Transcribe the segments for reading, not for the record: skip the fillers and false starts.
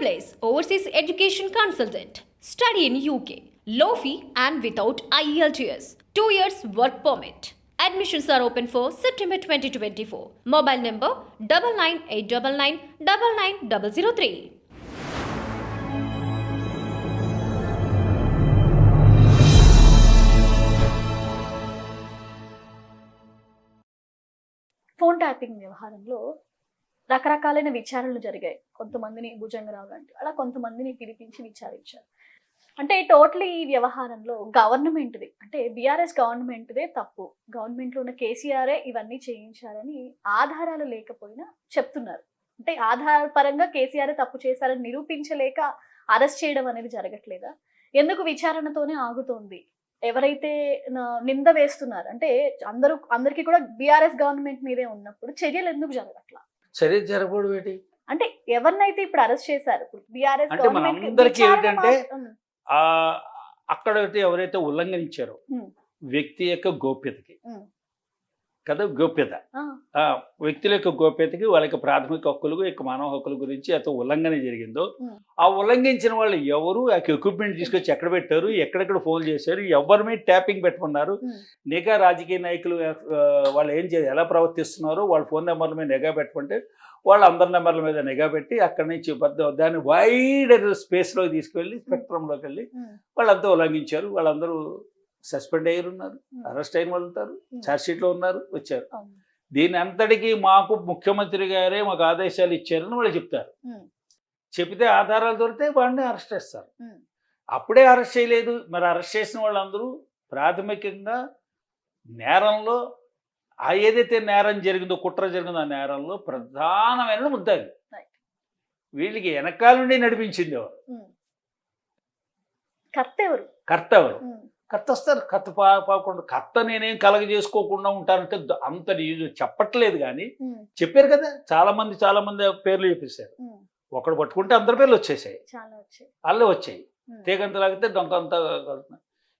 Place Overseas Education Consultant. Study in UK. Low fee and without IELTS. 2 years work permit. Admissions are open for September 2024. Mobile number 9989999003. Phone tapping వ్యవహారంలో రకరకాలైన విచారణలు జరిగాయి. కొంతమందిని భుజంగరావు లాంటి అలా కొంతమందిని పిలిపించి విచారించారు. అంటే టోటలీ ఈ వ్యవహారంలో గవర్నమెంట్ది అంటే బీఆర్ఎస్ గవర్నమెంట్దే తప్పు, గవర్నమెంట్లో ఉన్న కేసీఆరే ఇవన్నీ చేయించారని ఆధారాలు లేకపోయినా చెప్తున్నారు. అంటే ఆధారపరంగా కేసీఆరే తప్పు చేశారని నిరూపించలేక అరెస్ట్ చేయడం అనేది జరగట్లేదా? ఎందుకు విచారణతోనే ఆగుతోంది? ఎవరైతే నింద వేస్తున్నారు అంటే అందరికీ కూడా బీఆర్ఎస్ గవర్నమెంట్ మీదే ఉన్నప్పుడు చర్యలు ఎందుకు జరగట్లా? చర్య జరగకూడదు ఏంటి అంటే ఎవరినైతే ఇప్పుడు అరెస్ట్ చేశారు బీఆర్ఎస్ అంటే మనందరికీ ఏంటంటే అక్కడ ఎవరైతే ఉల్లంఘించారో వ్యక్తి యొక్క గోప్యతకి కదా, గోప్యత వ్యక్తుల యొక్క గోప్యతకి వాళ్ళకి ప్రాథమిక హక్కులు యొక్క మానవ హక్కుల గురించి ఎంత ఉల్లంఘన జరిగిందో ఆ ఉల్లంఘించిన వాళ్ళు ఎవరు, ఆ ఎక్విప్మెంట్ తీసుకొచ్చి ఎక్కడ పెట్టారు, ఎక్కడెక్కడ ఫోన్ చేశారు, ఎవరి మీద ట్యాపింగ్ పెట్టుకున్నారు, నిఘా రాజకీయ నాయకులు వాళ్ళు ఏం ఎలా ప్రవర్తిస్తున్నారో వాళ్ళ ఫోన్ నెంబర్ల మీద నిఘా పెట్టుకుంటే వాళ్ళు అందరి నెంబర్ల మీద నిఘా పెట్టి అక్కడి నుంచి దాన్ని వైడ్ స్పేస్లోకి తీసుకువెళ్ళి స్పెక్ట్రంలోకి వెళ్ళి వాళ్ళంతా ఉల్లంఘించారు. వాళ్ళందరూ సస్పెండ్ అయ్యారు, ఉన్నారు, అరెస్ట్ అయిన వాళ్ళు ఉంటారు, ఛార్జ్షీట్లో ఉన్నారు, వచ్చారు. దీని అంతటికీ మాకు ముఖ్యమంత్రి గారే మాకు ఆదేశాలు ఇచ్చారని వాళ్ళు చెప్తారు. చెప్తే ఆధారాలు దొరికితే వాడిని అరెస్ట్ చేస్తారు. అప్పుడే అరెస్ట్ చేయలేదు. మరి అరెస్ట్ చేసిన వాళ్ళందరూ ప్రాథమికంగా నేరంలో ఏదైతే నేరం జరిగిందో, కుట్ర జరిగిందో ఆ నేరంలో ప్రధానమైన ముద్దాయి. వీళ్ళకి వెనకాల నుండి నడిపించింది ఎవరు? కర్త ఎవరు? కర్త వస్తారు. కర్త పాకుండా కర్త నేనేం కలగజేసుకోకుండా ఉంటానంటే అంత చెప్పట్లేదు. కానీ చెప్పారు కదా, చాలా మంది పేర్లు చెప్పేశారు. ఒకడు పట్టుకుంటే అందరి పేర్లు వచ్చేసాయి, వాళ్ళే వచ్చాయి. తీగంత లాగితే దొంగంతా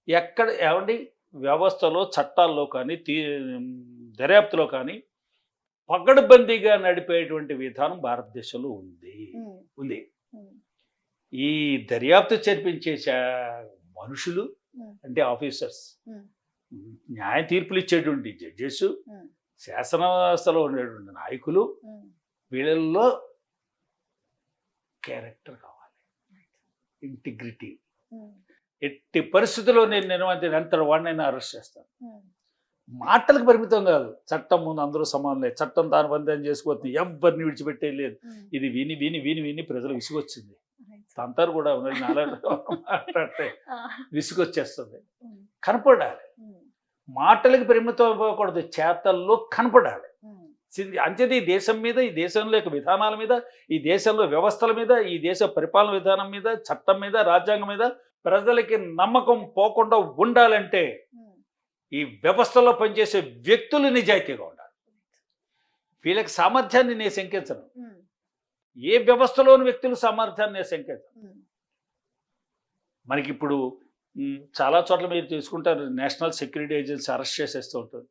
ఎక్కడ ఏమండి వ్యవస్థలో చట్టాల్లో కానీ దర్యాప్తులో కానీ పగడ్బందీగా నడిపేటువంటి విధానం భారతదేశంలో ఉంది. ఈ దర్యాప్తు జరిపించే మనుషులు అంటే ఆఫీసర్స్, న్యాయ తీర్పులు ఇచ్చేటువంటి జడ్జెస్, శాసన వ్యవస్థలో ఉండేటువంటి నాయకులు, వీళ్ళల్లో క్యారెక్టర్ కావాలి, ఇంటిగ్రిటీ. ఎట్టి పరిస్థితుల్లో నేను అంతటి వాడినైనా అరెస్ట్ చేస్తాను. మాటలకు పరిమితం కాదు, చట్టం ముందు అందరూ సమానలే, చట్టం తాను బంధం చేసుకోవచ్చు, ఎవరిని విడిచిపెట్టే లేదు. ఇది విని విని విని విని ప్రజలు విసుగొచ్చింది. అంటారు కూడా మాట్లాడితే విసుగొచ్చేస్తుంది. కనపడాలి, మాటలకు పరిమితం అవ్వకూడదు, చేతల్లో కనపడాలి. అంచేది ఈ దేశం మీద, ఈ దేశంలో యొక్క విధానాల మీద, ఈ దేశంలో వ్యవస్థల మీద, ఈ దేశ పరిపాలన విధానం మీద, చట్టం మీద, రాజ్యాంగం మీద ప్రజలకి నమ్మకం పోకుండా ఉండాలంటే ఈ వ్యవస్థలో పనిచేసే వ్యక్తులు నిజాయితీగా ఉండాలి. వీళ్ళకి సామర్థ్యాన్ని నేను శంకించను. ఏ వ్యవస్థలోని వ్యక్తులు సామర్థ్యాన్ని నేను శంకించను. మనకి ఇప్పుడు చాలా చోట్ల మీరు తీసుకుంటారు, నేషనల్ సెక్యూరిటీ ఏజెన్సీ అరెస్ట్ చేసేస్తూ ఉంటుంది.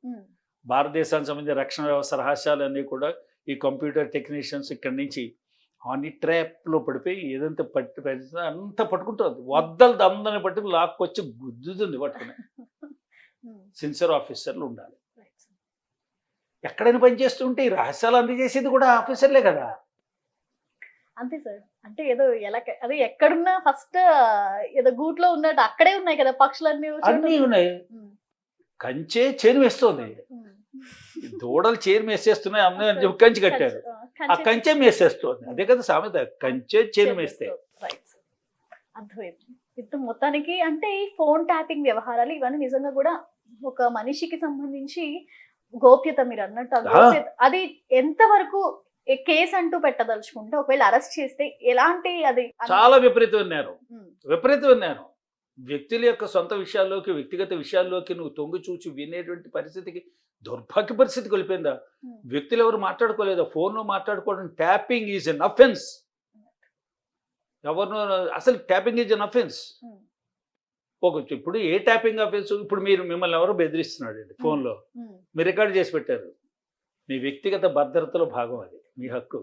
భారతదేశానికి సంబంధించిన రక్షణ వ్యవస్థ రహస్యాలన్నీ కూడా ఈ కంప్యూటర్ టెక్నీషియన్స్ ఇక్కడి నుంచి ఆన్ ఈ ట్రాప్లో పడిపోయి ఏదంతా అంత పట్టుకుంటుంది. వద్దలు అందరిని పట్టుకు లాక్కొచ్చి గుద్దుతుంది పట్టుకుని. సిన్సియర్ ఆఫీసర్లు ఉండాలి. ఎక్కడైనా పనిచేస్తుంటే ఈ రహస్యాలు అందజేసేది కూడా ఆఫీసర్లే కదా. అంతే సార్. అంటే ఏదో ఎలా అదే ఎక్కడున్నా ఫస్ట్ ఏదో గూట్లో ఉన్నట్టు అక్కడే ఉన్నాయి కదా పక్షులన్నీ, అన్నీ ఉన్నాయి. కంచే చేను వేస్తుంది, దూడలు చేను వేసేస్తున్నాయి, అందరూ కంచి కట్టారు, ఆ కంచె మేసేస్తుంది. అదే కదా సామెత, కంచె చేను వేస్తే. అర్థమైంది. ఇప్పుడు మొత్తానికి అంటే ఈ ఫోన్ ట్యాపింగ్ వ్యవహారాలు ఇవన్నీ నిజంగా కూడా ఒక మనిషికి సంబంధించి గోప్యత, మీరు అన్నట్టు గోప్యత అది ఎంతవరకు కేసు అంటూ పెట్టదలుచుకుంటే ఒకవేళ అరెస్ట్ చేస్తే ఎలాంటి అది చాలా విపరీతమైన నేరం. వ్యక్తుల యొక్క సొంత విషయాల్లోకి, వ్యక్తిగత విషయాల్లోకి నువ్వు తొంగి చూచి వినేటువంటి పరిస్థితికి, దౌర్భాగ్య పరిస్థితికి వెళ్ళిపోయిందా? వ్యక్తులు ఎవరు మాట్లాడుకోలేదా? ఫోన్లో మాట్లాడుకోవడం ట్యాపింగ్ ఈజ్ ఎన్ అఫెన్స్. ఎవరు అసలు ట్యాపింగ్ ఈజ్ ఎన్ అఫెన్స్. ఇప్పుడు ఏ ట్యాపింగ్ అఫెన్స్? ఇప్పుడు మిమ్మల్ని ఎవరు బెదిరిస్తున్నాడు అండి ఫోన్లో, మీరు రికార్డ్ చేసి పెట్టారు, మీ వ్యక్తిగత భద్రతలో భాగం, అది మీ హక్కు.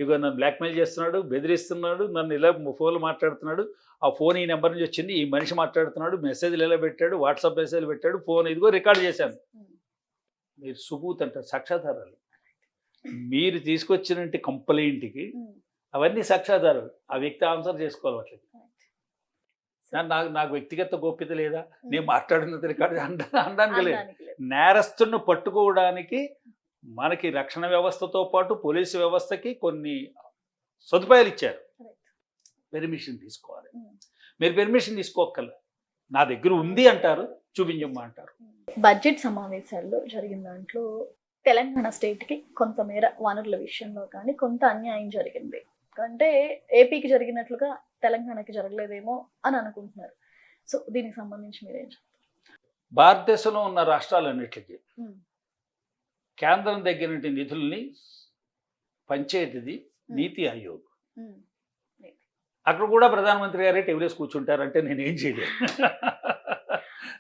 ఇగో నన్ను బ్లాక్మెయిల్ చేస్తున్నాడు, బెదిరిస్తున్నాడు, నన్ను ఇలా ఫోన్లో మాట్లాడుతున్నాడు, ఆ ఫోన్ ఈ నెంబర్ నుంచి వచ్చింది, ఈ మనిషి మాట్లాడుతున్నాడు, మెసేజ్లు ఎలా పెట్టాడు, వాట్సాప్ మెసేజ్లు పెట్టాడు, ఫోన్ ఇదిగో రికార్డ్ చేశాను. మీరు సుబూత్ అంటారు, సాక్ష్యాధారాలు. మీరు తీసుకొచ్చినట్టు కంప్లైంట్కి అవన్నీ సాక్ష్యాధారాలు. ఆ వ్యక్తి ఆన్సర్ చేసుకోవాలి వాటికి. నాకు వ్యక్తిగత గోప్యత లేదా, నేను మాట్లాడినంత రికార్డు అనడానికి లేదు. నేరస్తులను పట్టుకోవడానికి మనకి రక్షణ వ్యవస్థతో పాటు పోలీసు వ్యవస్థకి కొన్ని సదుపాయాలు ఇచ్చారు. పెర్మిషన్ తీసుకోవాలి. మీరు పెర్మిషన్ తీసుకోక్కర్లే, నా దగ్గర ఉంది అంటారు, చూపించమ్మా అంటారు. బడ్జెట్ సమావేశాల్లో జరిగిన దాంట్లో తెలంగాణ స్టేట్ కి కొంతమేర వనరుల విషయంలో కానీ కొంత అన్యాయం జరిగింది. అంటే ఏపీకి జరిగినట్లుగా తెలంగాణకి జరగలేదేమో అని అనుకుంటున్నారు. సో దీనికి సంబంధించి మీరేం చెప్తారు? భారతదేశంలో ఉన్న రాష్ట్రాలన్నిటికీ కేంద్రం దగ్గర నిధుల్ని పంచేది నీతి ఆయోగ్. అక్కడ కూడా ప్రధానమంత్రి గారే టేబుల్ కూర్చుంటారంటే నేనేం చేయలేదు.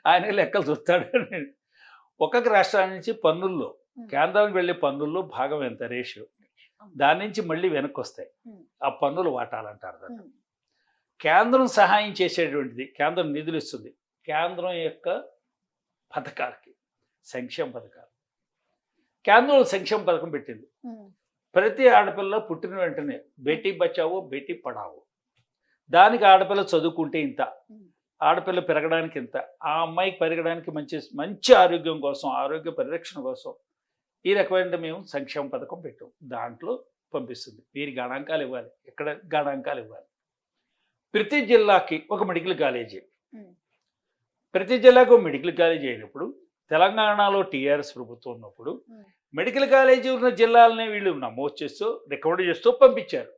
ఆయన లెక్కలు చూస్తాడు. ఒక్కొక్క రాష్ట్రాల నుంచి పన్నుల్లో, కేంద్రానికి వెళ్ళే పన్నుల్లో భాగం ఎంత రేషియో, దాని నుంచి మళ్ళీ వెనక్కి వస్తాయి. ఆ పన్నులు వాటాలంటారు దాన్ని. కేంద్రం సహాయం చేసేటువంటిది, కేంద్రం నిధులు ఇస్తుంది కేంద్రం యొక్క పథకాలకి, సంక్షేమ పథకాలు. కేంద్రం సంక్షేమ పథకం పెట్టింది. ప్రతి ఆడపిల్ల పుట్టిన వెంటనే బేటీ బచావో బేటీ పడావో, దానికి ఆడపిల్ల చదువుకుంటే ఇంత, ఆడపిల్ల పెరగడానికి ఇంత, ఆ అమ్మాయికి పెరగడానికి మంచి ఆరోగ్యం కోసం, ఆరోగ్య పరిరక్షణ కోసం ఈ రకమైన మేము సంక్షేమ పథకం పెట్టాం. దాంట్లో పంపిస్తుంది. వీరి గణాంకాలు ఇవ్వాలి, ఎక్కడ గణాంకాలు ఇవ్వాలి. ప్రతి జిల్లాకి ఒక మెడికల్ కాలేజీ, ప్రతి జిల్లాకు మెడికల్ కాలేజీ అయినప్పుడు, తెలంగాణలో టీఆర్ఎస్ ప్రభుత్వం ఉన్నప్పుడు మెడికల్ కాలేజీ ఉన్న జిల్లాలని వీళ్ళు నమోదు చేస్తూ రికమెండ్ చేస్తూ పంపించారు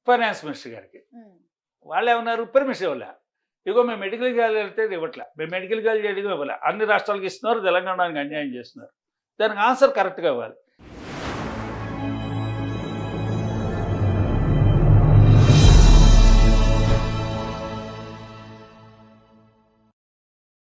ఫైనాన్స్ మినిస్టర్ గారికి. వాళ్ళు ఏమన్నారు, పర్మిషన్ ఇవ్వలే. ఇగో మేము మెడికల్ కాలేజీ వెళ్తే ఇవ్వట్లే, మేము మెడికల్ కాలేజీ అడిగి ఇవ్వలే, అన్ని రాష్ట్రాలకు ఇస్తున్నారు, తెలంగాణకి అన్యాయం చేస్తున్నారు. దానికి ఆన్సర్ కరెక్ట్గా ఇవ్వాలి.